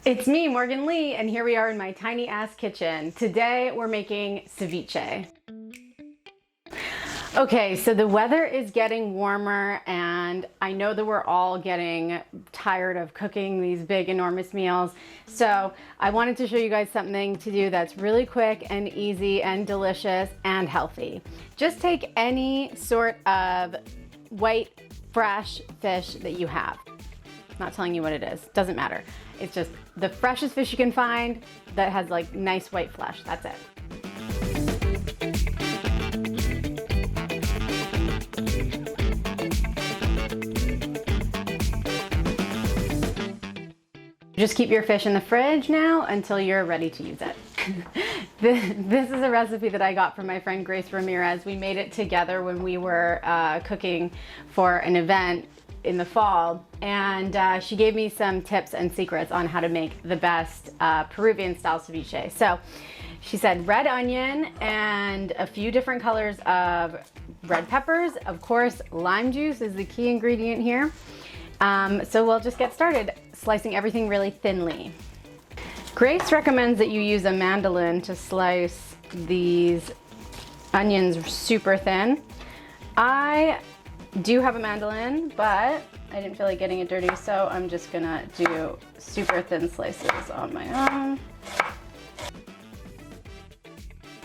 It's me, Morgan Lee, and here we are in my tiny ass kitchen. Today we're making ceviche. Okay, so the weather is getting warmer and I know that we're all getting tired of cooking these big, enormous meals. So I wanted to show you guys something to do that's really quick and easy and delicious and healthy. Just take any sort of white, fresh fish that you have. Not telling you what it is, doesn't matter. It's just the freshest fish you can find that has like nice white flesh, that's it. Just keep your fish in the fridge now until you're ready to use it. This is a recipe that I got from my friend Grace Ramirez. We made it together when we were cooking for an event in the fall, and she gave me some tips and secrets on how to make the best Peruvian style ceviche. So she said red onion and a few different colors of red peppers. Of course, lime juice is the key ingredient here. So we'll just get started slicing everything really thinly. Grace recommends that you use a mandolin to slice these onions super thin. I do have a mandolin, but I didn't feel like getting it dirty, so I'm just gonna do super thin slices on my own.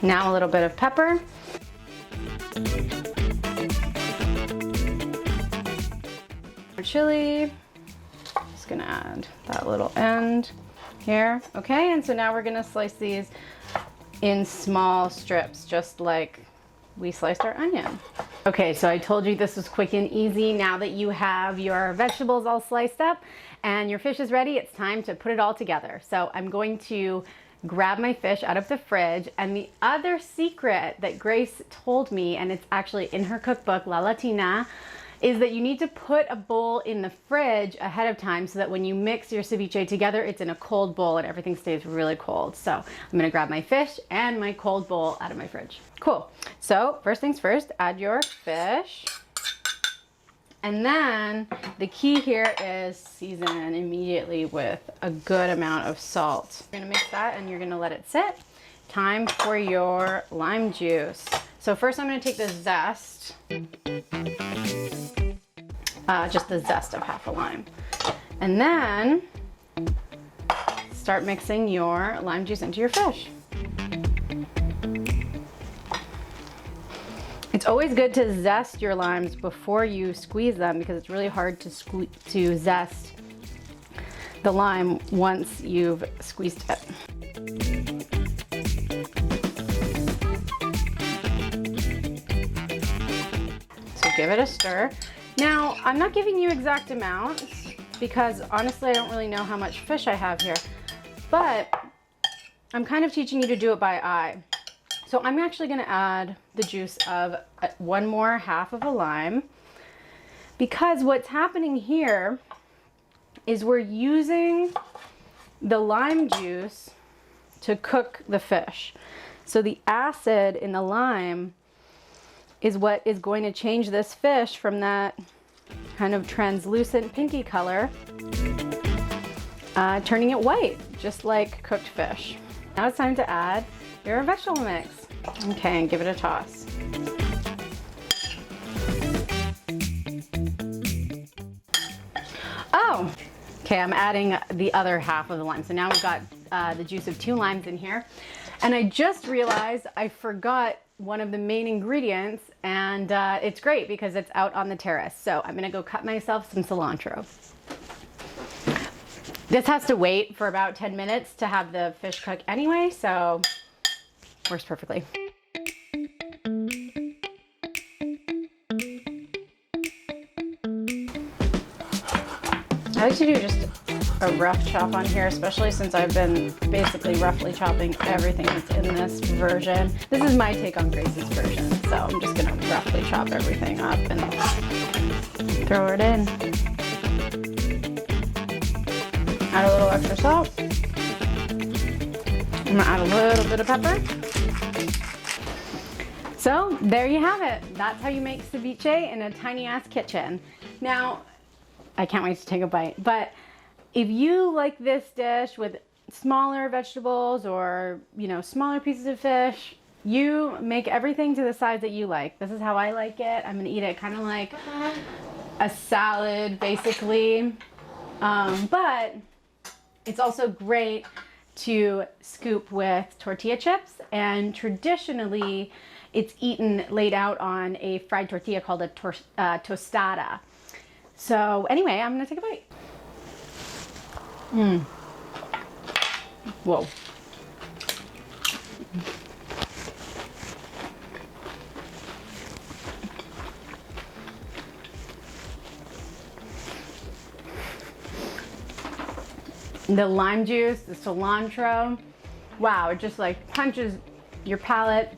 Now a little bit of pepper. Chili. Just gonna add that little end here. Okay, and so now we're gonna slice these in small strips, just like we sliced our onion. Okay, so I told you this was quick and easy. Now that you have your vegetables all sliced up and your fish is ready, it's time to put it all together. So I'm going to grab my fish out of the fridge, and the other secret that Grace told me, and it's actually in her cookbook, La Latina, is that you need to put a bowl in the fridge ahead of time so that when you mix your ceviche together, it's in a cold bowl and everything stays really cold. So I'm gonna grab my fish and my cold bowl out of my fridge. Cool. So first things first, add your fish. And then the key here is season immediately with a good amount of salt. You're gonna mix that and you're gonna let it sit. Time for your lime juice. So first I'm gonna take the zest. Just the zest of half a lime. And then start mixing your lime juice into your fish. It's always good to zest your limes before you squeeze them because it's really hard to zest the lime once you've squeezed it. So give it a stir. Now, I'm not giving you exact amounts because honestly, I don't really know how much fish I have here, but I'm kind of teaching you to do it by eye. So I'm actually gonna add the juice of one more half of a lime, because what's happening here is we're using the lime juice to cook the fish. So the acid in the lime is what is going to change this fish from that kind of translucent pinky color, turning it white, just like cooked fish. Now it's time to add your vegetable mix. Okay, and give it a toss. Oh, okay, I'm adding the other half of the lime. So now we've got the juice of 2 limes in here. And I just realized I forgot one of the main ingredients, and it's great because it's out on the terrace. So I'm gonna go cut myself some cilantro. This has to wait for about 10 minutes to have the fish cook anyway, so works perfectly. I like to do just a rough chop on here, especially since I've been basically roughly chopping everything that's in this version. This is my take on Grace's version, so I'm just gonna roughly chop everything up and throw it in. Add a little extra salt. I'm gonna add a little bit of pepper. So there you have it. That's how you make ceviche in a tiny ass kitchen. Now, I can't wait to take a bite, but If you like this dish with smaller vegetables or, smaller pieces of fish, you make everything to the size that you like. This is how I like it. I'm gonna eat it kind of like a salad, basically. But it's also great to scoop with tortilla chips, and traditionally it's eaten laid out on a fried tortilla called a tostada. So anyway, I'm gonna take a bite. Whoa. The lime juice, the cilantro, wow, it just like punches your palate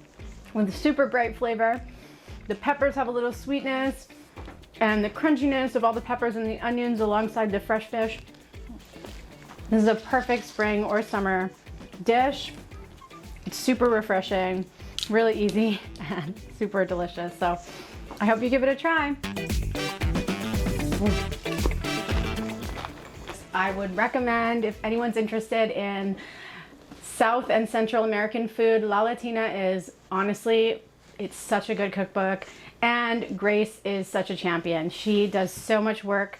with super bright flavor. The peppers have a little sweetness and the crunchiness of all the peppers and the onions alongside the fresh fish. This is a perfect spring or summer dish. It's super refreshing, really easy, and super delicious. So I hope you give it a try. I would recommend, if anyone's interested in South and Central American food, La Latina is honestly, it's such a good cookbook, and Grace is such a champion. She does so much work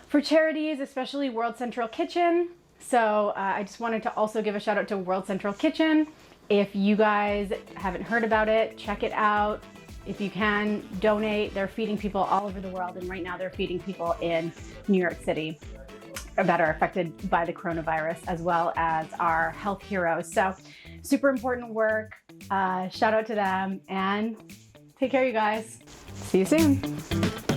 for charities, especially World Central Kitchen. So I just wanted to also give a shout out to World Central Kitchen. If you guys haven't heard about it, check it out. If you can, donate. They're feeding people all over the world, and right now they're feeding people in New York City that are affected by the coronavirus, as well as our health heroes. So super important work. Shout out to them, and take care, you guys. See you soon.